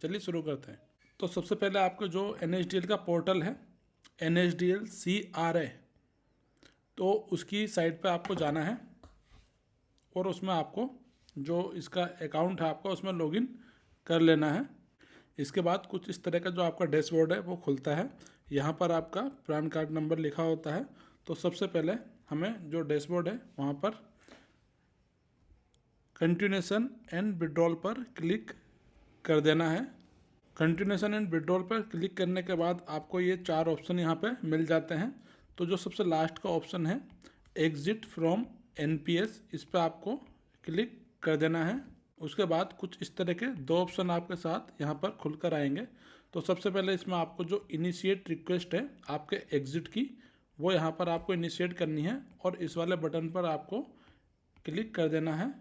चलिए शुरू करते हैं। तो सबसे पहले आपको जो NSDL का पोर्टल है NSDL CRA, तो उसकी साइट पे आपको जाना है और उसमें आपको जो इसका अकाउंट है आपका उसमें लॉगिन कर लेना है। इसके बाद कुछ इस तरह का जो आपका डैशबोर्ड है वो खुलता है। यहाँ पर आपका पैन कार्ड नंबर लिखा होता है। तो सबसे पहले हमें जो डैशबोर्ड है वहाँ पर कंटिन्यूएशन एंड विड्रॉल पर क्लिक कर देना है। कंटिन्यूएशन एंड विड्रॉल पर क्लिक करने के बाद आपको ये 4 ऑप्शन यहाँ पे मिल जाते हैं। तो जो सबसे लास्ट का ऑप्शन है एग्जिट फ्रॉम NPS, इस पर आपको क्लिक कर देना है। उसके बाद कुछ इस तरह के 2 ऑप्शन आपके साथ यहाँ पर खुलकर आएंगे। तो सबसे पहले इसमें आपको जो इनिशिएट रिक्वेस्ट है आपके एग्जिट की, वो यहाँ पर आपको इनिशिएट करनी है और इस वाले बटन पर आपको क्लिक कर देना है।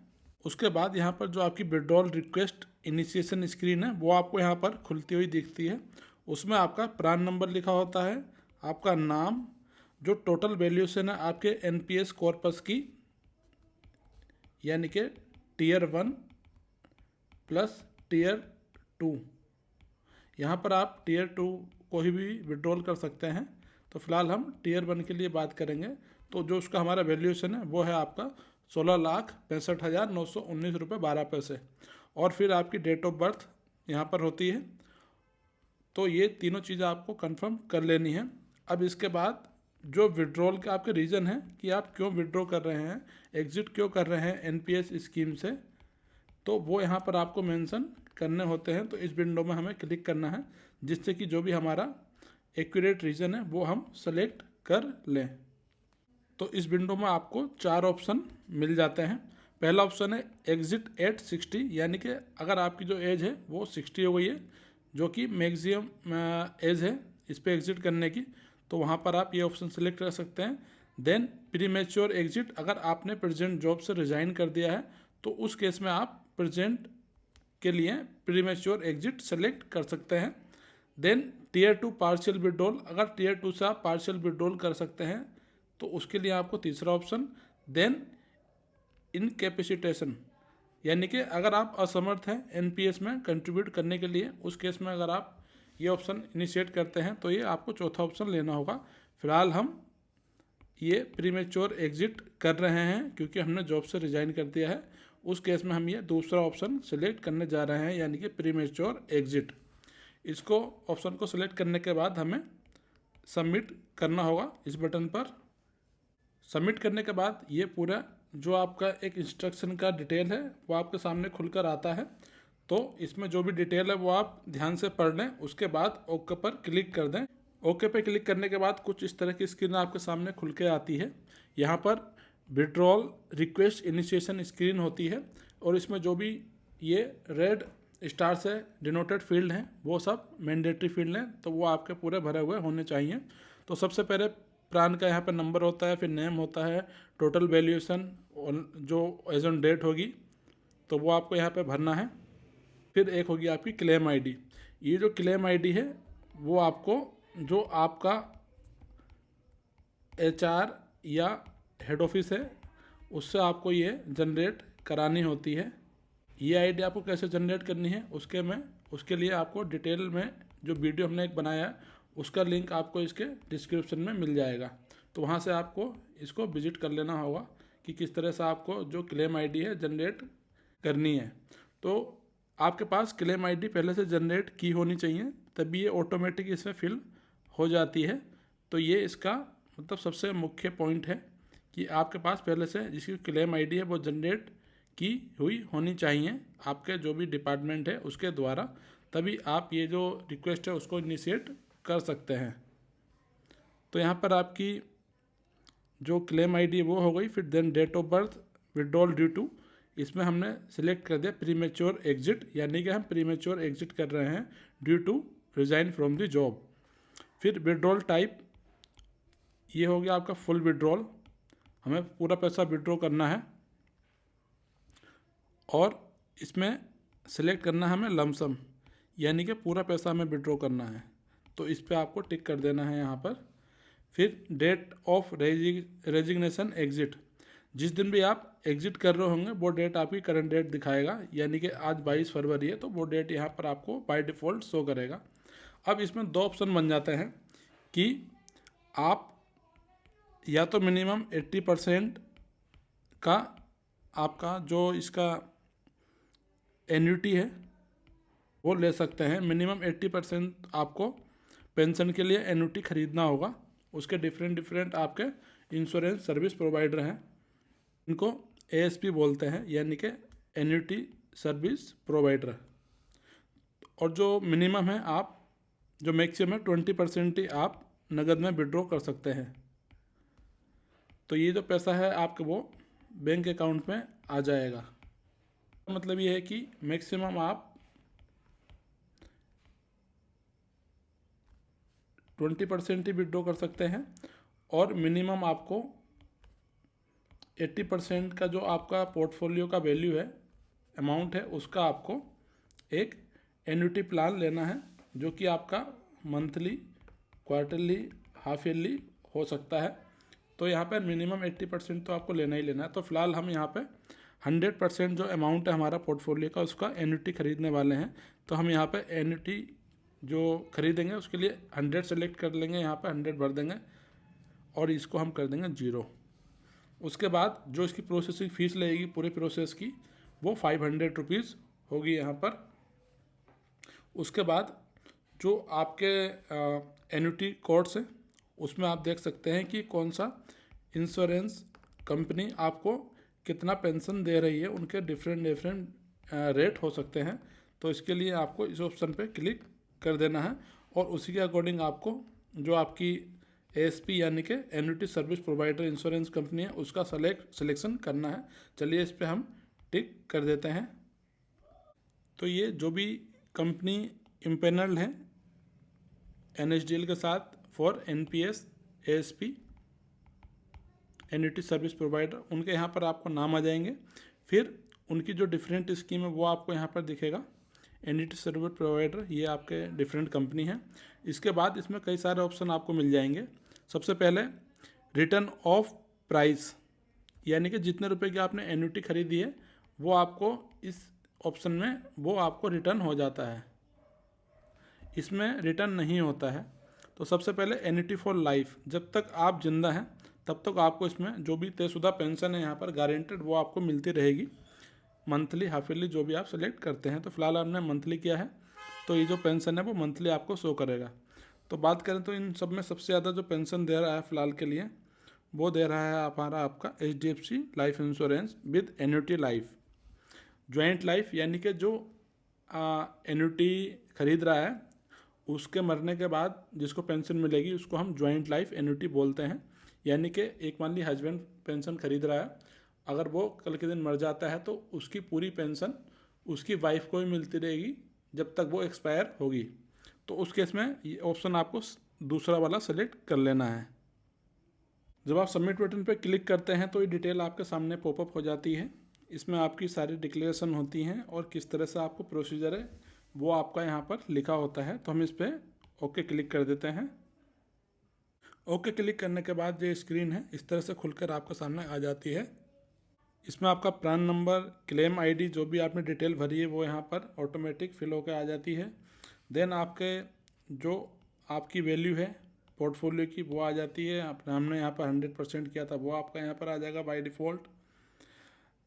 उसके बाद यहाँ पर जो आपकी विड्रॉल रिक्वेस्ट इनिशिएशन स्क्रीन है वो आपको यहाँ पर खुलती हुई दिखती है। उसमें आपका प्रान नंबर लिखा होता है, आपका नाम, जो टोटल वैल्यूशन है आपके NPS कॉर्पस की, यानी कि Tier 1 प्लस Tier 2। यहाँ पर आप Tier 2 को ही भी विड्रॉल कर सकते हैं। तो फिलहाल हम Tier 1 के लिए बात करेंगे। तो जो उसका हमारा वैल्यूएशन है वो है आपका 16,65,919 रुपये 12 पैसे। और फिर आपकी डेट ऑफ बर्थ यहाँ पर होती है। तो ये तीनों चीज़ें आपको कंफर्म कर लेनी है। अब इसके बाद जो विड्रॉल के आपके रीज़न है कि आप क्यों विड्रॉ कर रहे हैं, एग्जिट क्यों कर रहे हैं NPS स्कीम से, तो वो यहाँ पर आपको मेंशन करने होते हैं। तो इस विंडो में हमें क्लिक करना है जिससे कि जो भी हमारा एक्यूरेट रीज़न है वो हम सेलेक्ट कर लें। तो इस विंडो में आपको 4 ऑप्शन मिल जाते हैं। पहला ऑप्शन है एग्जिट एट 60, यानी कि अगर आपकी जो एज है वो 60 हो गई है, जो कि मैक्सिमम एज है इस पर एग्जिट करने की, तो वहाँ पर आप ये ऑप्शन सेलेक्ट कर सकते हैं। देन प्रीमेच्योर एग्जिट, अगर आपने प्रेजेंट जॉब से रिज़ाइन कर दिया है तो उस केस में आप प्रेजेंट के लिए प्रीमेच्योर एग्जिट सेलेक्ट कर सकते हैं। देन Tier 2 पार्शियल विड्रॉल, अगर Tier 2 से आप पार्शियल विड्रॉल कर सकते हैं तो उसके लिए आपको तीसरा ऑप्शन। देन इनकैपेसिटेशन, यानी कि अगर आप असमर्थ हैं NPS में कंट्रीब्यूट करने के लिए, उस केस में अगर आप ये ऑप्शन इनिशिएट करते हैं तो ये आपको चौथा ऑप्शन लेना होगा। फिलहाल हम ये प्रीमेच्योर एग्जिट कर रहे हैं क्योंकि हमने जॉब से रिज़ाइन कर दिया है। उस केस में हम ये दूसरा ऑप्शन सेलेक्ट करने जा रहे हैं, यानी कि प्रीमेच्योर एग्जिट। इसको ऑप्शन को सिलेक्ट करने के बाद हमें सबमिट करना होगा इस बटन पर। सबमिट करने के बाद ये पूरा जो आपका एक इंस्ट्रक्शन का डिटेल है वो आपके सामने खुलकर आता है। तो इसमें जो भी डिटेल है वो आप ध्यान से पढ़ लें। उसके बाद ओके पर क्लिक कर दें। ओके पे क्लिक करने के बाद कुछ इस तरह की स्क्रीन आपके सामने खुल के आती है। यहाँ पर विड्रॉल रिक्वेस्ट इनिशिएशन स्क्रीन होती है और इसमें जो भी ये रेड स्टार से डिनोटेड फील्ड हैं वो सब मैंडेटरी फील्ड हैं, तो वो आपके पूरे भरे हुए होने चाहिए। तो सबसे पहले प्रान का यहाँ पे नंबर होता है, फिर नेम होता है, टोटल वैल्यूएशन जो एज ऑन डेट होगी तो वो आपको यहाँ पे भरना है। फिर एक होगी आपकी क्लेम ID। ये जो क्लेम ID है वो आपको जो आपका HR या हेड ऑफिस है उससे आपको ये जनरेट करानी होती है। ये ID आपको कैसे जनरेट करनी है उसके लिए आपको डिटेल में जो वीडियो हमने एक बनाया है उसका लिंक आपको इसके डिस्क्रिप्शन में मिल जाएगा। तो वहाँ से आपको इसको विजिट कर लेना होगा कि किस तरह से आपको जो क्लेम ID है जनरेट करनी है। तो आपके पास क्लेम ID पहले से जनरेट की होनी चाहिए, तभी ये ऑटोमेटिक इसमें फिल हो जाती है। तो ये इसका मतलब सबसे मुख्य पॉइंट है कि आपके पास पहले से जिसकी क्लेम ID है वो जनरेट की हुई होनी चाहिए आपके जो भी डिपार्टमेंट है उसके द्वारा, तभी आप ये जो रिक्वेस्ट है उसको इनिशिएट कर सकते हैं। तो यहाँ पर आपकी जो क्लेम ID है वो हो गई। फिर then date of birth, withdrawal due to, इसमें हमने सिलेक्ट कर दिया प्रीमेच्योर एग्जिट, यानी कि हम प्रीमेच्योर एग्जिट कर रहे हैं due to resign from the job. फिर विड्रॉल टाइप, ये हो गया आपका फुल विड्रॉल, हमें पूरा पैसा विड्रॉ करना है और इसमें सिलेक्ट करना है हमें लमसम, यानी कि पूरा पैसा हमें विड्रॉ करना है। तो इस पर आपको टिक कर देना है यहाँ पर। फिर डेट ऑफ रेजिग्नेशन एग्जिट, जिस दिन भी आप एग्जिट कर रहे होंगे वो डेट आपकी करंट डेट दिखाएगा, यानी कि आज 22 फरवरी है तो वो डेट यहाँ पर आपको बाय डिफ़ॉल्ट शो करेगा। अब इसमें दो ऑप्शन बन जाते हैं कि आप या तो मिनिमम 80% का आपका जो इसका एन्युटी है वो ले सकते हैं। मिनिमम 80% आपको पेंशन के लिए एन्युटी खरीदना होगा। उसके डिफरेंट आपके इंश्योरेंस सर्विस प्रोवाइडर हैं, इनको एएसपी बोलते हैं, यानी कि एन्युटी सर्विस प्रोवाइडर। और जो मिनिमम है आप जो मैक्सिमम है 20% ही आप नगद में विड्रॉ कर सकते हैं। तो ये जो पैसा है आपके वो बैंक अकाउंट में आ जाएगा। मतलब ये है कि मैक्सिमम आप 20% ही विड्रॉ कर सकते हैं और मिनिमम आपको 80% का जो आपका पोर्टफोलियो का वैल्यू है, अमाउंट है, उसका आपको एक एन्युटी प्लान लेना है, जो कि आपका मंथली, क्वार्टरली, हाफ ईयरली हो सकता है। तो यहाँ पर मिनिमम 80% तो आपको लेना ही लेना है। तो फिलहाल हम यहाँ पे 100% जो अमाउंट है हमारा पोर्टफोलियो का उसका एन्युटी खरीदने वाले हैं। तो हम यहाँ पे एन्युटी जो खरीदेंगे उसके लिए 100 सेलेक्ट कर लेंगे, यहाँ पे 100 भर देंगे और इसको हम कर देंगे 0। उसके बाद जो इसकी प्रोसेसिंग फ़ीस लगेगी पूरे प्रोसेस की वो 500 रुपीज़ होगी यहाँ पर। उसके बाद जो आपके एन्युटी कोड्स हैं उसमें आप देख सकते हैं कि कौन सा इंश्योरेंस कंपनी आपको कितना पेंशन दे रही है, उनके डिफरेंट रेट हो सकते हैं। तो इसके लिए आपको इस ऑप्शन पे क्लिक कर देना है और उसी के अकॉर्डिंग आपको जो आपकी एएसपी यानी कि annuity service provider insurance company है उसका सिलेक्शन करना है। चलिए इस पे हम टिक कर देते हैं। तो ये जो भी कंपनी इम्पेनल्ड है एनएसडीएल के साथ for NPS ASP annuity service provider, उनके यहाँ पर आपको नाम आ जाएंगे। फिर उनकी जो डिफरेंट स्कीम है वो आपको यहाँ पर दिखेगा। एन्युटी सर्विस प्रोवाइडर ये आपके डिफरेंट कंपनी है। इसके बाद इसमें कई सारे ऑप्शन आपको मिल जाएंगे। सबसे पहले रिटर्न ऑफ प्राइस, यानी कि जितने रुपए की आपने एन्युटी खरीदी है वो आपको इस ऑप्शन में वो आपको रिटर्न हो जाता है। इसमें रिटर्न नहीं होता है। तो सबसे पहले एन्युटी फॉर लाइफ, जब तक आप जिंदा हैं तब तक आपको इसमें जो भी तयशुदा पेंशन है यहाँ पर गारंटेड वो आपको मिलती रहेगी, मंथली, हाफ ईयरली, जो भी आप सेलेक्ट करते हैं। तो फिलहाल आपने मंथली किया है तो ये जो पेंशन है वो मंथली आपको शो करेगा। तो बात करें तो इन सब में सबसे ज़्यादा जो पेंशन दे रहा है फिलहाल के लिए वो दे रहा है हमारा आपका HDFC life insurance with annuity life joint life, यानी कि जो एन्युटी खरीद रहा है उसके मरने के बाद जिसको पेंशन मिलेगी उसको हम ज्वाइंट लाइफ एन्युटी बोलते हैं। यानी कि एक मान ली हस्बैंड पेंशन खरीद रहा है, अगर वो कल के दिन मर जाता है तो उसकी पूरी पेंशन उसकी वाइफ को ही मिलती रहेगी जब तक वो एक्सपायर होगी। तो उस केस में ये ऑप्शन आपको दूसरा वाला सेलेक्ट कर लेना है। जब आप सबमिट बटन पर क्लिक करते हैं तो ये डिटेल आपके सामने पॉपअप हो जाती है। इसमें आपकी सारी डिक्लेरेशन होती हैं और किस तरह से आपको प्रोसीजर है वो आपका यहाँ पर लिखा होता है। तो हम इस पर ओके क्लिक कर देते हैं। ओके क्लिक करने के बाद जो स्क्रीन है इस तरह से खुलकर आपके सामने आ जाती है। इसमें आपका प्रान नंबर, क्लेम आईडी, जो भी आपने डिटेल भरी है वो यहाँ पर ऑटोमेटिक फिल होकर आ जाती है। देन आपके जो आपकी वैल्यू है पोर्टफोलियो की वो आ जाती है। हमने यहाँ पर 100% किया था वो आपका यहाँ पर आ जाएगा बाय डिफ़ॉल्ट।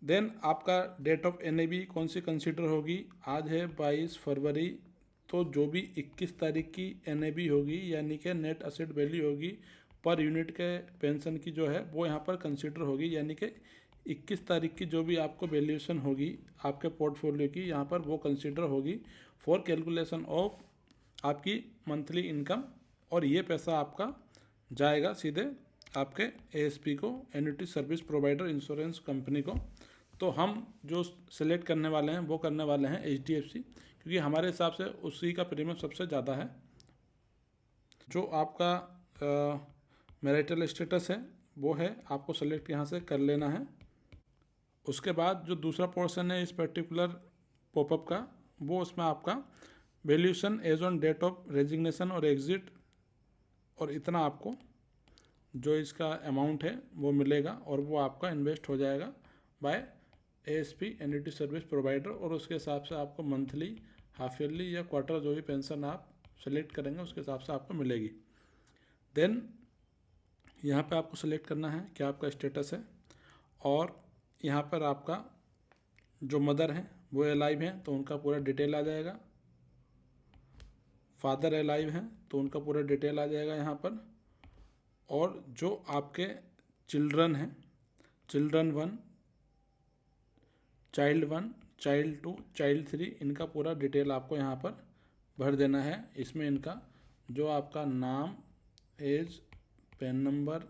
देन आपका डेट ऑफ एनएबी कौन सी कंसीडर होगी, आज है 22 फरवरी, तो जो भी 21 तारीख की एनएबी होगी यानी कि नेट असेट वैल्यू होगी पर यूनिट के पेंशन की जो है वो यहाँ पर कंसीडर होगी। यानी कि 21 तारीख की जो भी आपको वैल्यूएशन होगी आपके पोर्टफोलियो की यहाँ पर वो कंसीडर होगी फॉर कैलकुलेशन ऑफ आपकी मंथली इनकम। और ये पैसा आपका जाएगा सीधे आपके एएसपी को, annuity service provider insurance company को। तो हम जो सिलेक्ट करने वाले हैं वो करने वाले हैं HDFC, क्योंकि हमारे हिसाब से उसी का प्रीमियम सबसे ज़्यादा है। जो आपका मैरिटल स्टेटस है वो है आपको सेलेक्ट यहाँ से कर लेना है। उसके बाद जो दूसरा पोर्शन है इस पर्टिकुलर पॉपअप का वो उसमें आपका valuation as on date of resignation और एग्जिट और इतना आपको जो इसका अमाउंट है वो मिलेगा और वो आपका इन्वेस्ट हो जाएगा by ASP annuity service provider, और उसके हिसाब से आपको मंथली, हाफ ईयरली या क्वार्टर जो भी पेंशन आप सेलेक्ट करेंगे उसके हिसाब से आपको मिलेगी। देन यहाँ पे आपको सेलेक्ट करना है क्या आपका स्टेटस है, और यहाँ पर आपका जो मदर हैं वो अलाइव हैं तो उनका पूरा डिटेल आ जाएगा, फादर अलाइव हैं तो उनका पूरा डिटेल आ जाएगा यहाँ पर, और जो आपके चिल्ड्रन हैं, चिल्ड्रन 1, चाइल्ड 1, चाइल्ड 2, चाइल्ड 3, इनका पूरा डिटेल आपको यहाँ पर भर देना है। इसमें इनका जो आपका नाम, age, PAN number,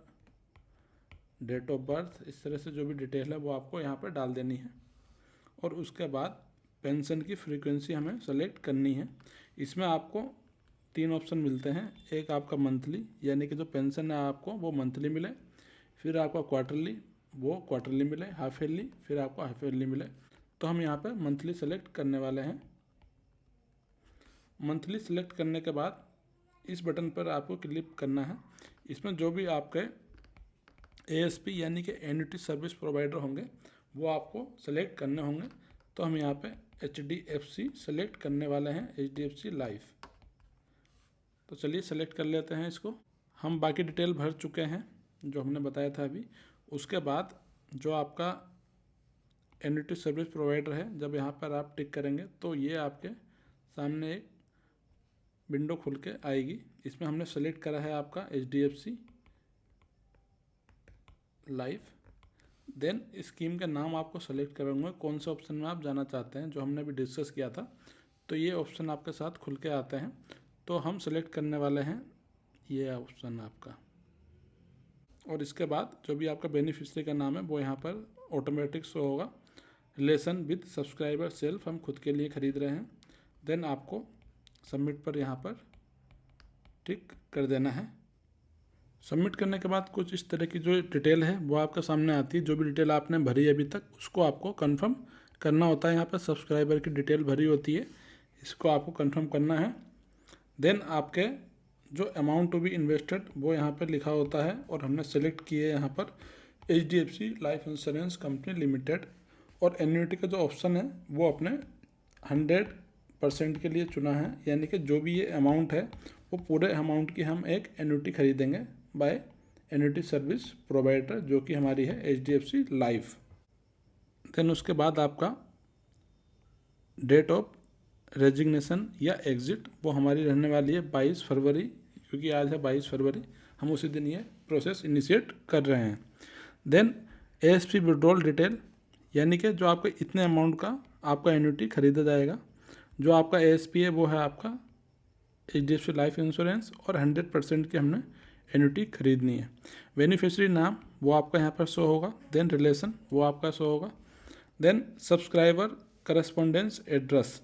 date of birth, इस तरह से जो भी डिटेल है वो आपको यहाँ पर डाल देनी है। और उसके बाद पेंशन की फ्रीक्वेंसी हमें सेलेक्ट करनी है। इसमें आपको 3 ऑप्शन मिलते हैं, एक आपका मंथली यानी कि जो पेंशन है आपको वो मंथली मिले, फिर आपका क्वार्टरली वो क्वार्टरली मिले, हाफ ईयरली फिर आपको हाफ ईयरली मिले। तो हम यहाँ पे मंथली सेलेक्ट करने वाले हैं। मंथली सेलेक्ट करने के बाद इस बटन पर आपको क्लिक करना है। इसमें जो भी आपके एएसपी यानी कि एन्युटी सर्विस प्रोवाइडर होंगे वो आपको सेलेक्ट करने होंगे। तो हम यहाँ पे HDFC सेलेक्ट करने वाले हैं, HDFC लाइफ। तो चलिए सेलेक्ट कर लेते हैं इसको। हम बाकी डिटेल भर चुके हैं जो हमने बताया था अभी। उसके बाद जो आपका एन्युटी सर्विस प्रोवाइडर है, जब यहाँ पर आप टिक करेंगे तो ये आपके सामने एक विंडो खुल के आएगी। इसमें हमने सेलेक्ट करा है आपका HDFC लाइफ। देन स्कीम का नाम आपको सेलेक्ट करेंगे, कौन से ऑप्शन में आप जाना चाहते हैं, जो हमने अभी डिस्कस किया था। तो ये ऑप्शन आपके साथ खुल के आते हैं। तो हम सेलेक्ट करने वाले हैं ये ऑप्शन आपका, और इसके बाद जो भी आपका बेनिफिशियरी का नाम है वो यहाँ पर ऑटोमेटिक शो होगा। रिलेशन विद सब्सक्राइबर सेल्फ हम खुद के लिए ख़रीद रहे हैं। देन आपको सबमिट पर यहाँ पर टिक कर देना है। सबमिट करने के बाद कुछ इस तरह की जो डिटेल है वो आपके सामने आती है। जो भी डिटेल आपने भरी अभी तक उसको आपको कंफर्म करना होता है। यहाँ पर सब्सक्राइबर की डिटेल भरी होती है, इसको आपको कंफर्म करना है। देन आपके जो अमाउंट टू बी इन्वेस्टेड वो यहाँ पर लिखा होता है, और हमने सेलेक्ट किए यहाँ पर HDFC life insurance company limited, और एन्युटी का जो ऑप्शन है वो अपने 100% के लिए चुना है। यानी कि जो भी ये अमाउंट है वो पूरे अमाउंट की हम एक एन्युटी खरीदेंगे बाय एन्युटी सर्विस प्रोवाइडर, जो कि हमारी है HDFC लाइफ। देन उसके बाद आपका डेट ऑफ रेजिग्नेशन या एग्ज़िट वो हमारी रहने वाली है 22 फरवरी, क्योंकि आज है 22 फरवरी, हम उसी दिन ये प्रोसेस इनिशिएट कर रहे हैं। देन ASP विड्रॉल डिटेल, यानी कि जो आपका इतने अमाउंट का आपका एन्युटी खरीदा जाएगा। जो आपका ASP है वो है आपका HDFC लाइफ इंश्योरेंस, और 100% की हमने एन्युटी खरीदनी है। बेनिफिशियरी नाम वो आपका यहाँ पर शो होगा। देन रिलेशन वो आपका शो होगा। देन सब्सक्राइबर करस्पॉन्डेंस एड्रेस,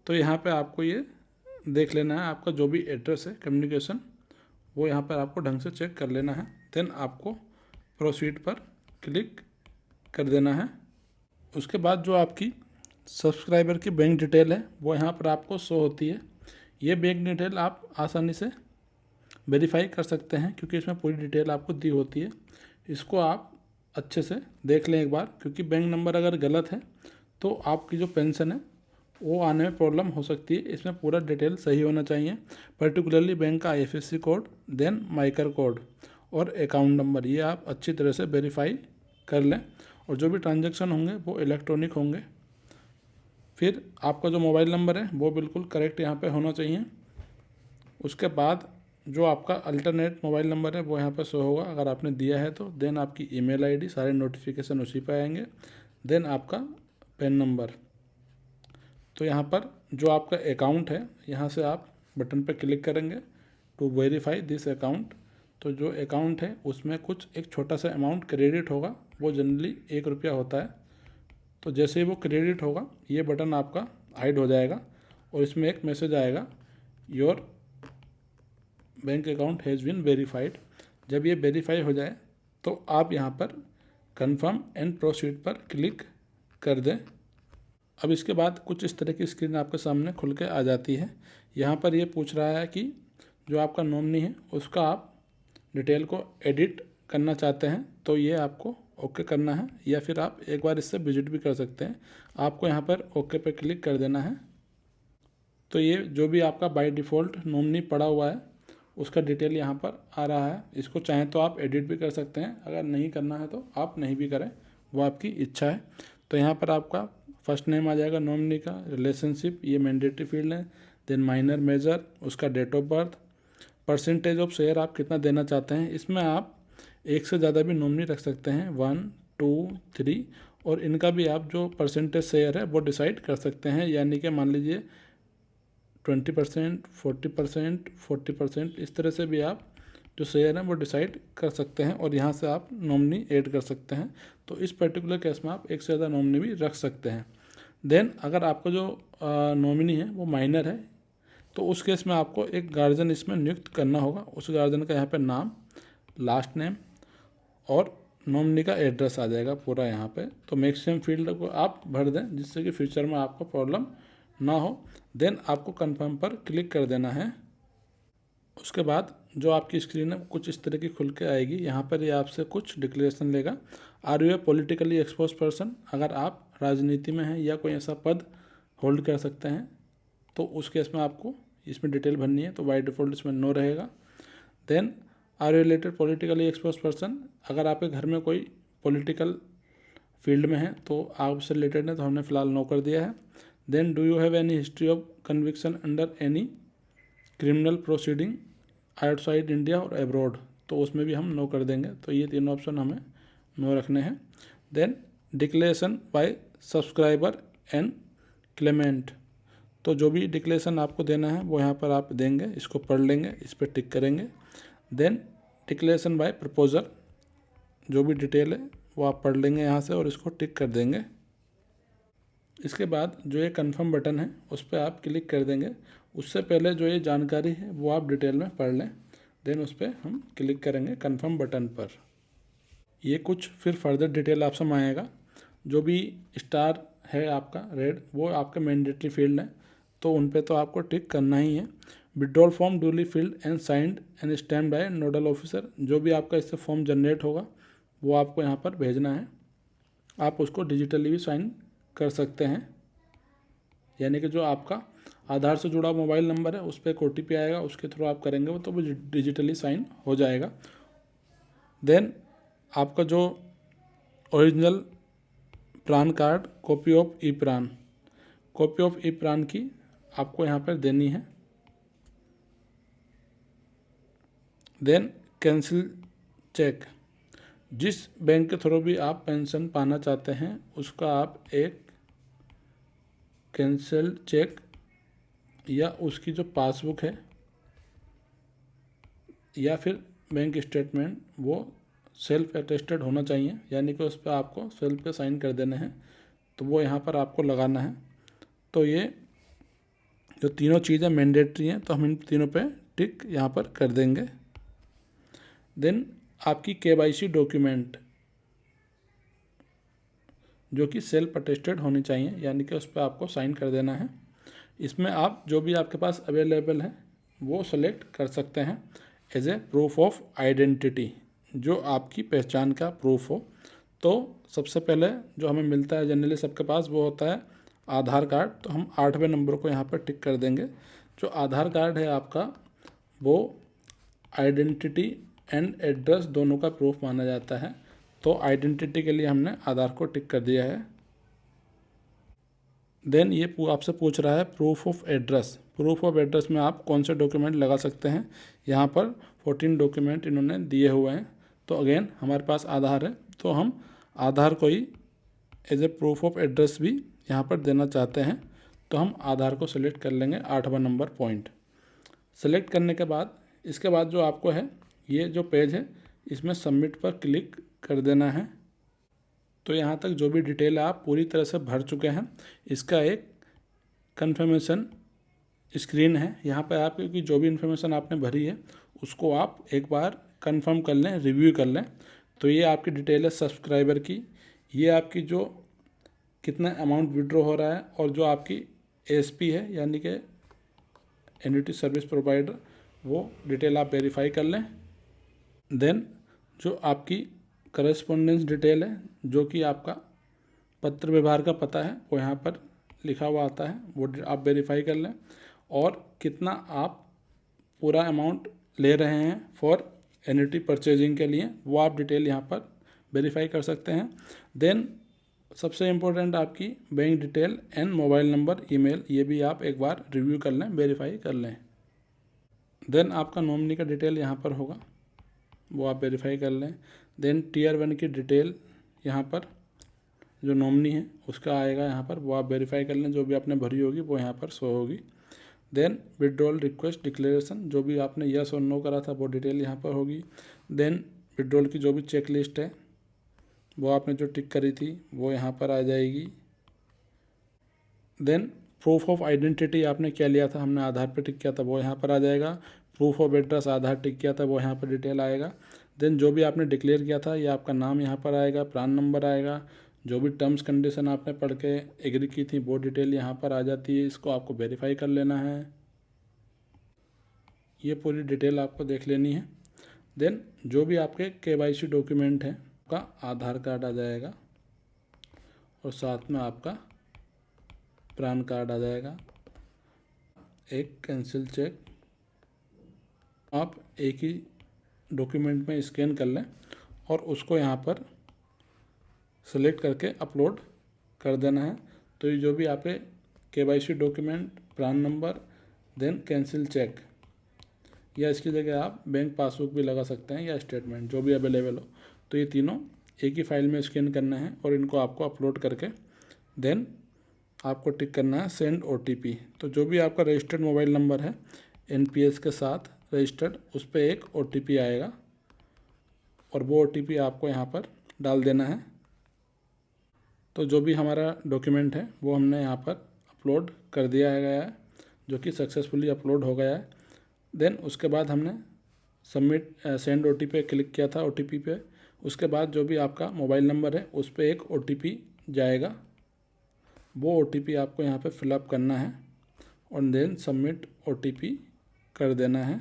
तो यहाँ पे आपको ये देख लेना है आपका जो भी एड्रेस है कम्युनिकेशन वो यहाँ पर आपको ढंग से चेक कर लेना है। देन आपको प्रोसीड पर क्लिक कर देना है। उसके बाद जो आपकी सब्सक्राइबर की बैंक डिटेल है वो यहाँ पर आपको शो होती है। ये बैंक डिटेल आप आसानी से वेरीफाई कर सकते हैं, क्योंकि इसमें पूरी डिटेल आपको दी होती है। इसको आप अच्छे से देख लें एक बार, क्योंकि बैंक नंबर अगर गलत है तो आपकी जो पेंशन है वो आने में प्रॉब्लम हो सकती है। इसमें पूरा डिटेल सही होना चाहिए, पर्टिकुलरली बैंक का IFSC कोड, देन माइकर कोड और अकाउंट नंबर, ये आप अच्छी तरह से वेरीफाई कर लें। और जो भी ट्रांजैक्शन होंगे वो इलेक्ट्रॉनिक होंगे। फिर आपका जो मोबाइल नंबर है वो बिल्कुल करेक्ट यहाँ पे होना चाहिए। उसके बाद जो आपका अल्टरनेट मोबाइल नंबर है वो यहाँ पर शो होगा अगर आपने दिया है तो। देन आपकी ईमेल आईडी, सारे नोटिफिकेशन उसी पर आएंगे। देन आपका पैन नंबर। तो यहाँ पर जो आपका अकाउंट है यहाँ से आप बटन पर क्लिक करेंगे टू वेरीफाई दिस अकाउंट। तो जो अकाउंट है उसमें कुछ एक छोटा सा अमाउंट क्रेडिट होगा, वो जनरली 1 रुपया होता है। तो जैसे ही वो क्रेडिट होगा ये बटन आपका हाइड हो जाएगा और इसमें एक मैसेज आएगा, your bank account has been verified. जब ये वेरीफाई हो जाए तो आप यहाँ पर कंफर्म एंड प्रोसीड पर क्लिक कर दें। अब इसके बाद कुछ इस तरह की स्क्रीन आपके सामने खुल के आ जाती है। यहाँ पर ये पूछ रहा है कि जो आपका नॉमिनी है उसका आप डिटेल को एडिट करना चाहते हैं तो ये आपको ओके करना है, या फिर आप एक बार इससे विजिट भी कर सकते हैं। आपको यहाँ पर ओके पे क्लिक कर देना है। तो ये जो भी आपका बाय डिफ़ॉल्ट नॉमिनी पड़ा हुआ है उसका डिटेल यहाँ पर आ रहा है। इसको चाहें तो आप एडिट भी कर सकते हैं, अगर नहीं करना है तो आप नहीं भी करें, वो आपकी इच्छा है। तो यहाँ पर आपका फर्स्ट नेम आ जाएगा नॉमिनी का, रिलेशनशिप ये मैंडेटरी फील्ड है, देन माइनर मेजर, उसका date of birth, percentage of share आप कितना देना चाहते हैं। इसमें आप एक से ज़्यादा भी नॉमिनी रख सकते हैं, 1, 2, 3, और इनका भी आप जो परसेंटेज शेयर है वो डिसाइड कर सकते हैं। यानी कि मान लीजिए 20%, 40%, 40%, इस तरह से भी आप जो शेयर हैं वो डिसाइड कर सकते हैं और यहाँ से आप नॉमिनी ऐड कर सकते हैं। तो इस पर्टिकुलर केस में आप एक से ज़्यादा नॉमिनी भी रख सकते हैं। देन अगर आपका जो नॉमिनी है वो माइनर है तो उस केस में आपको एक गार्जियन इसमें नियुक्त करना होगा। उस गार्जियन का यहाँ पे नाम, लास्ट नेम और नॉमिनी का एड्रेस आ जाएगा पूरा यहाँ पे। तो मैक्सिमम फील्ड को आप भर दें जिससे कि फ्यूचर में आपको प्रॉब्लम ना हो। देन आपको कंफर्म पर क्लिक कर देना है। उसके बाद जो आपकी स्क्रीन है कुछ इस तरह की खुल के आएगी। यहाँ पर ये आपसे कुछ डिक्लेरेशन लेगा। Are you a politically exposed person, अगर आप राजनीति में हैं या कोई ऐसा पद होल्ड कर सकते हैं तो उस केस में आपको इसमें डिटेल भरनी है। तो बाय डिफ़ॉल्ट इसमें नो रहेगा। Then are you related politically exposed person, अगर आपके घर में कोई पॉलिटिकल फील्ड में है तो आप उससे रिलेटेड है तो हमने फ़िलहाल नो कर दिया है। Then do you have any history of conviction under any criminal proceeding outside India और एब्रॉड, तो उसमें भी हम नो कर देंगे। तो ये तीनों ऑप्शन हमें नो रखने हैं। Then declaration by subscriber and claimant, तो जो भी डिक्लेरेशन आपको देना है वो यहाँ पर आप देंगे, इसको पढ़ लेंगे, इस पर टिक करेंगे। देन डिक्लेरेशन बाय प्रपोजर, जो भी डिटेल है वो आप पढ़ लेंगे यहाँ से और इसको टिक कर देंगे। इसके बाद जो ये कन्फर्म बटन है उस पर आप क्लिक कर देंगे। उससे पहले जो ये जानकारी है वो आप डिटेल में पढ़ लें। देन उस पर हम क्लिक करेंगे कन्फर्म बटन पर। ये कुछ फिर फर्दर डिटेल आपसे मांगेगा। जो भी स्टार है आपका रेड वो आपका मैंडेटरी फील्ड है तो उन पे तो आपको टिक करना ही है। Withdrawal form duly filled and signed and stamped by nodal officer, जो भी आपका इससे फॉर्म जनरेट होगा वो आपको यहाँ पर भेजना है। आप उसको डिजिटली भी साइन कर सकते हैं, यानी कि जो आपका आधार से जुड़ा मोबाइल नंबर है उस पर एक OTP आएगा, उसके थ्रू आप करेंगे वो तो वो डिजिटली साइन हो जाएगा। देन आपका जो ओरिजिनल प्रान कार्ड, कॉपी ऑफ ई प्रान, कॉपी ऑफ ई प्रान की आपको यहाँ पर देनी है। देन कैंसिल चेक, जिस बैंक के थ्रू भी आप पेंशन पाना चाहते हैं उसका आप एक कैंसिल चेक या उसकी जो पासबुक है या फिर बैंक स्टेटमेंट वो सेल्फ अटेस्टेड होना चाहिए, यानी कि उस पर आपको सेल्फ पे साइन कर देने हैं, तो वो यहाँ पर आपको लगाना है। तो ये जो तीनों चीज़ें मैंडेटरी हैं तो हम इन तीनों पे टिक यहाँ पर कर देंगे। देन आपकी KYC डॉक्यूमेंट जो कि सेल्फ अटेस्टेड होनी चाहिए, यानी कि उस पर आपको साइन कर देना है। इसमें आप जो भी आपके पास अवेलेबल है वो सेलेक्ट कर सकते हैं as a proof of identity, जो आपकी पहचान का प्रूफ हो। तो सबसे पहले जो हमें मिलता है जनरली सबके पास वो होता है आधार कार्ड, तो हम 8वें नंबर को यहाँ पर टिक कर देंगे। जो आधार कार्ड है आपका वो आइडेंटिटी एंड एड्रेस दोनों का प्रूफ माना जाता है, तो आइडेंटिटी के लिए हमने आधार को टिक कर दिया है। देन ये आपसे पूछ रहा है proof of address. Proof of address में आप कौन से डॉक्यूमेंट लगा सकते हैं। यहाँ पर 14 डॉक्यूमेंट इन्होंने दिए हुए हैं। तो अगेन हमारे पास आधार है तो हम आधार को ही as a proof of address भी यहाँ पर देना चाहते हैं, तो हम आधार को सेलेक्ट कर लेंगे 8वां नंबर पॉइंट। सेलेक्ट करने के बाद इसके बाद जो आपको है ये जो पेज है इसमें सबमिट पर क्लिक कर देना है। तो यहाँ तक जो भी डिटेल है आप पूरी तरह से भर चुके हैं। इसका एक कन्फर्मेशन स्क्रीन है, यहाँ पर आपकी जो भी इन्फॉर्मेशन आपने भरी है उसको आप एक बार कंफर्म कर लें, रिव्यू कर लें। तो ये आपकी डिटेल है सब्सक्राइबर की, ये आपकी जो कितना अमाउंट विड्रॉ हो रहा है और जो आपकी ASP है यानी कि एन्युटी सर्विस प्रोवाइडर, वो डिटेल आप वेरीफाई कर लें। देन जो आपकी करस्पॉन्डेंस डिटेल है, जो कि आपका पत्र व्यवहार का पता है, वो यहाँ पर लिखा हुआ आता है, वो आप वेरीफाई कर लें। और कितना आप पूरा अमाउंट ले रहे हैं फॉर एन्युटी परचेजिंग के लिए, वो आप डिटेल यहाँ पर वेरीफाई कर सकते हैं। देन सबसे इम्पोर्टेंट आपकी bank detail and mobile number, email, ये भी आप एक बार रिव्यू कर लें, वेरीफाई कर लें। देन आपका नॉमिनी का डिटेल यहाँ पर होगा, वो आप वेरीफाई कर लें। देन टीयर 1 की डिटेल यहाँ पर जो नॉमिनी है उसका आएगा यहाँ पर, वो आप वेरीफाई कर लें, जो भी आपने भरी होगी वो यहाँ पर शो होगी। देन विड्रॉल रिक्वेस्ट डिक्लेरेशन, जो भी आपने यस और नो करा था वो डिटेल यहाँ पर होगी। देन विड्रॉल की जो भी चेक लिस्ट है, वो आपने जो टिक करी थी वो यहाँ पर आ जाएगी। देन प्रूफ ऑफ आइडेंटिटी आपने क्या लिया था, हमने आधार पे टिक किया था, वो यहाँ पर आ जाएगा। प्रूफ ऑफ एड्रेस आधार टिक किया था, वो यहाँ पर डिटेल आएगा। देन जो भी आपने डिक्लेयर किया था, ये आपका नाम यहाँ पर आएगा, प्रान नंबर आएगा, जो भी टर्म्स कंडीशन आपने पढ़ के एग्री की थी वो डिटेल यहाँ पर आ जाती है, इसको आपको वेरीफाई कर लेना है। ये पूरी डिटेल आपको देख लेनी है। देन जो भी आपके KYC डॉक्यूमेंट हैं, आपका आधार कार्ड आ जाएगा और साथ में आपका पैन कार्ड आ जाएगा, एक कैंसिल चेक आप एक ही डॉक्यूमेंट में स्कैन कर लें और उसको यहाँ पर सेलेक्ट करके अपलोड कर देना है। तो ये जो भी आपके KYC document, PAN number, then cancel cheque, या इसकी जगह आप बैंक पासबुक भी लगा सकते हैं या स्टेटमेंट, जो भी अवेलेबल हो, तो ये तीनों एक ही फाइल में स्कैन करना है और इनको आपको अपलोड करके देन आपको टिक करना है सेंड OTP। तो जो भी आपका रजिस्टर्ड मोबाइल नंबर है NPS के साथ रजिस्टर्ड, उस पर एक OTP आएगा और वो OTP आपको यहाँ पर डाल देना है। तो जो भी हमारा डॉक्यूमेंट है वो हमने यहाँ पर अपलोड कर दिया गया है, जो कि सक्सेसफुली अपलोड हो गया है। देन उसके बाद हमने सबमिट सेंड OTP पे क्लिक किया था, OTP पे। उसके बाद जो भी आपका मोबाइल नंबर है उस पर एक OTP जाएगा, वो OTP आपको यहाँ पे फिलअप करना है और देन सबमिट OTP कर देना है।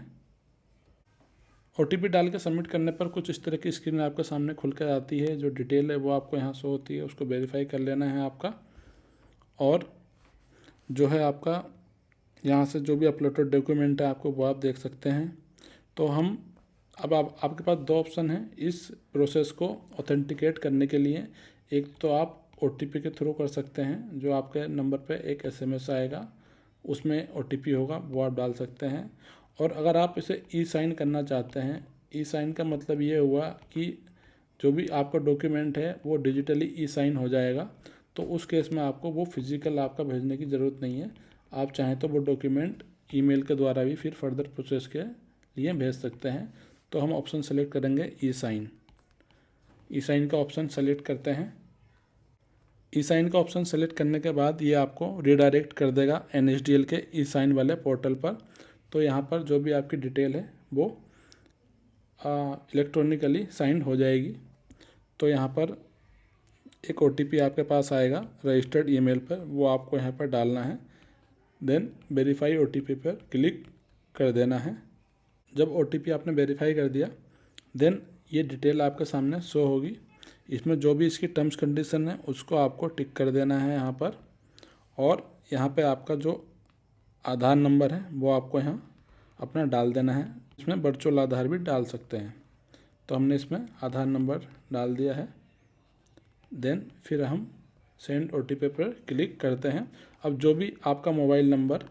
OTP डाल के सबमिट करने पर कुछ इस तरह की स्क्रीन आपके सामने खुल कर आती है, जो डिटेल है वो आपको यहाँ शो होती है, उसको वेरीफाई कर लेना है आपका। और जो है आपका यहाँ से जो भी अपलोडेड डॉक्यूमेंट है आपको वो आप देख सकते हैं। तो हम अब आपके पास दो ऑप्शन हैं इस प्रोसेस को ऑथेंटिकेट करने के लिए। एक तो आप OTP के थ्रू कर सकते हैं, जो आपके नंबर पे एक SMS आएगा, उसमें OTP होगा, वो आप डाल सकते हैं। और अगर आप इसे ई-साइन करना चाहते हैं, ई-साइन का मतलब ये हुआ कि जो भी आपका डॉक्यूमेंट है वो डिजिटली ई-साइन हो जाएगा। तो उस केस में आपको वो फिज़िकल आपका भेजने की ज़रूरत नहीं है, आप चाहें तो वो डॉक्यूमेंट ईमेल के द्वारा भी फिर फर्दर प्रोसेस के लिए भेज सकते हैं। तो हम ऑप्शन सेलेक्ट करेंगे ई-साइन। ई-साइन का ऑप्शन सेलेक्ट करते हैं। ई-साइन का ऑप्शन सेलेक्ट करने के बाद ये आपको रिडायरेक्ट कर देगा NSDL के ई-साइन वाले पोर्टल पर। तो यहाँ पर जो भी आपकी डिटेल है वो इलेक्ट्रॉनिकली साइन हो जाएगी। तो यहाँ पर एक OTP आपके पास आएगा रजिस्टर्ड ईमेल पर, वो आपको यहाँ पर डालना है। देन वेरीफाई OTP पर क्लिक कर देना है। जब OTP आपने वेरीफाई कर दिया, देन ये डिटेल आपके सामने शो होगी। इसमें जो भी इसकी टर्म्स कंडीशन है उसको आपको टिक कर देना है यहाँ पर। और यहाँ पे आपका जो आधार नंबर है वो आपको यहाँ अपना डाल देना है। इसमें वर्चुअल आधार भी डाल सकते हैं। तो हमने इसमें आधार नंबर डाल दिया है। देन फिर हम सेंड OTP पर क्लिक करते हैं। अब जो भी आपका मोबाइल नंबर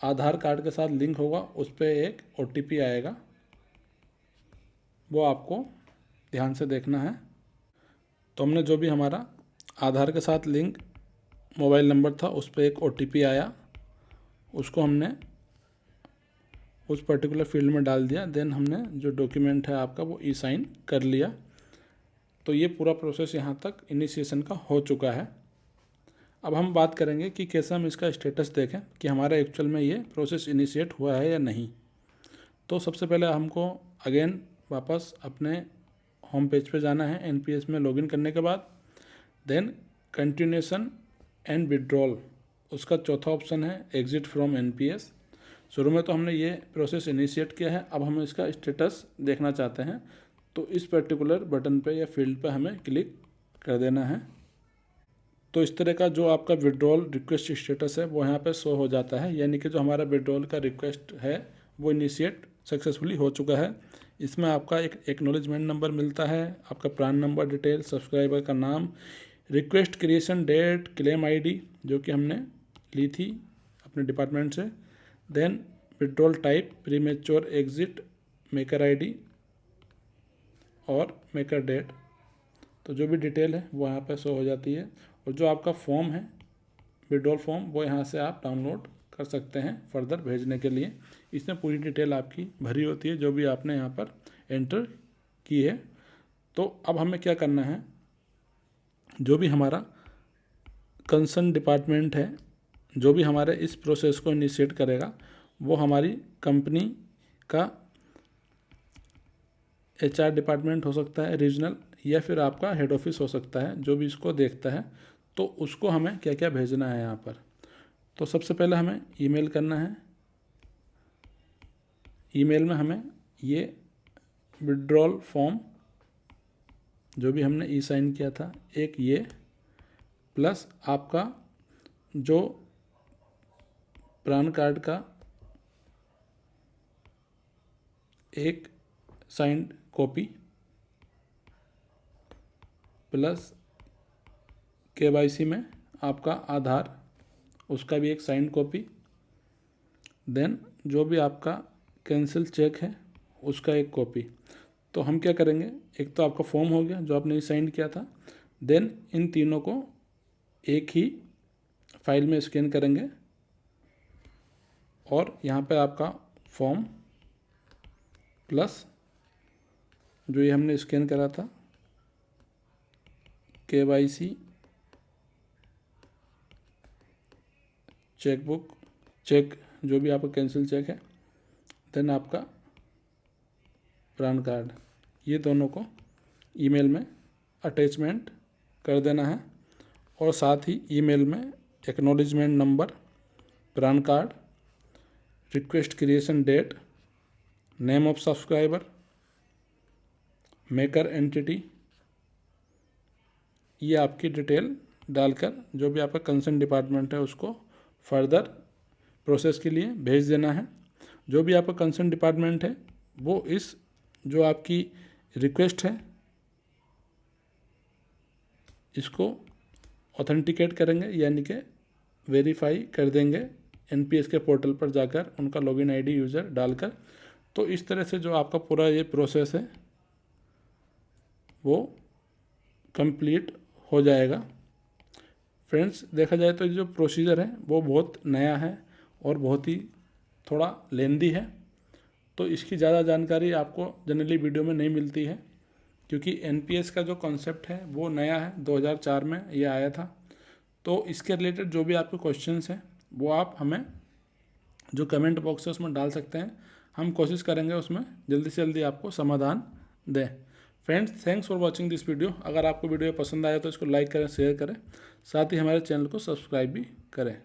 आधार कार्ड के साथ लिंक होगा उस पर एक OTP आएगा, वो आपको ध्यान से देखना है। तो हमने जो भी हमारा आधार के साथ लिंक मोबाइल नंबर था उस पर एक OTP आया, उसको हमने उस पर्टिकुलर फील्ड में डाल दिया। देन हमने जो डॉक्यूमेंट है आपका वो ई-साइन कर लिया। तो ये पूरा प्रोसेस यहाँ तक इनिशिएशन का हो चुका है। अब हम बात करेंगे कि कैसे हम इसका स्टेटस देखें कि हमारा एक्चुअल में ये प्रोसेस इनिशिएट हुआ है या नहीं। तो सबसे पहले हमको अगेन वापस अपने होम पेज पे जाना है NPS में लॉगिन करने के बाद। देन कंटिन्यूएशन एंड विड्रॉल, उसका चौथा ऑप्शन है एग्जिट फ्रॉम NPS। शुरू में तो हमने ये प्रोसेस इनिशिएट किया है, अब हम इसका स्टेटस देखना चाहते हैं, तो इस पर्टिकुलर बटन पे या फील्ड पे हमें क्लिक कर देना है। तो इस तरह का जो आपका विड्रॉल रिक्वेस्ट स्टेटस है वो यहाँ पे शो हो जाता है, यानी कि जो हमारा विड्रॉल का रिक्वेस्ट है वो इनिशिएट सक्सेसफुली हो चुका है। इसमें आपका एक एक्नॉलेजमेंट नंबर मिलता है, आपका प्रान नंबर, डिटेल, सब्सक्राइबर का नाम, request creation date, claim ID जो कि हमने ली थी अपने डिपार्टमेंट से, then withdrawal type, premature exit, maker ID और मेकर डेट। तो जो भी डिटेल है वो यहाँ पे शो हो जाती है। और जो आपका फॉर्म है विड्रॉल फॉर्म, वो यहाँ से आप डाउनलोड कर सकते हैं फर्दर भेजने के लिए। इसमें पूरी डिटेल आपकी भरी होती है जो भी आपने यहाँ पर एंटर की है। तो अब हमें क्या करना है, जो भी हमारा कंसर्न डिपार्टमेंट है, जो भी हमारे इस प्रोसेस को इनिशिएट करेगा, वो हमारी कंपनी का HR डिपार्टमेंट हो सकता है रीजनल, या फिर आपका हेड ऑफिस हो सकता है, जो भी इसको देखता है। तो उसको हमें क्या क्या भेजना है यहाँ पर। तो सबसे पहले हमें ईमेल करना है। ईमेल में हमें ये विड्रॉल फॉर्म जो भी हमने साइन किया था, एक ये, प्लस आपका जो पैन कार्ड का एक साइंड कॉपी, प्लस KYC में आपका आधार, उसका भी एक साइंड कॉपी, देन जो भी आपका कैंसिल चेक है उसका एक कॉपी। तो हम क्या करेंगे, एक तो आपका फॉर्म हो गया जो आपने साइन किया था, देन इन तीनों को एक ही फाइल में स्कैन करेंगे और यहाँ पे आपका फॉर्म प्लस जो ये हमने स्कैन करा था KYC चेकबुक, चेक जो भी आपका कैंसिल चेक है, देन आपका पैन कार्ड, ये दोनों को ईमेल में अटैचमेंट कर देना है। और साथ ही ईमेल में acknowledgement number, PAN card, request creation date, name of subscriber, maker entity, ये आपकी डिटेल डालकर जो भी आपका कंसर्न डिपार्टमेंट है उसको फर्दर प्रोसेस के लिए भेज देना है। जो भी आपका कंसर्न डिपार्टमेंट है वो इस जो आपकी रिक्वेस्ट है इसको ऑथेंटिकेट करेंगे, यानी कि वेरीफाई कर देंगे NPS के पोर्टल पर जाकर उनका लॉगिन ID यूज़र डालकर। तो इस तरह से जो आपका पूरा ये प्रोसेस है वो कंप्लीट हो जाएगा। फ्रेंड्स, देखा जाए तो ये जो प्रोसीजर है वो बहुत नया है और बहुत ही थोड़ा लेंदी है, तो इसकी ज़्यादा जानकारी आपको जनरली वीडियो में नहीं मिलती है, क्योंकि NPS का जो कॉन्सेप्ट है वो नया है, 2004 में ये आया था। तो इसके रिलेटेड जो भी आपके क्वेश्चंस हैं वो आप हमें जो कमेंट बॉक्स है उसमें डाल सकते हैं, हम कोशिश करेंगे उसमें जल्दी से जल्दी आपको समाधान दें। Friends, thanks for watching this video. अगर आपको वीडियो पसंद आया तो इसको लाइक करें, शेयर करें, साथ ही हमारे चैनल को सब्सक्राइब भी करें।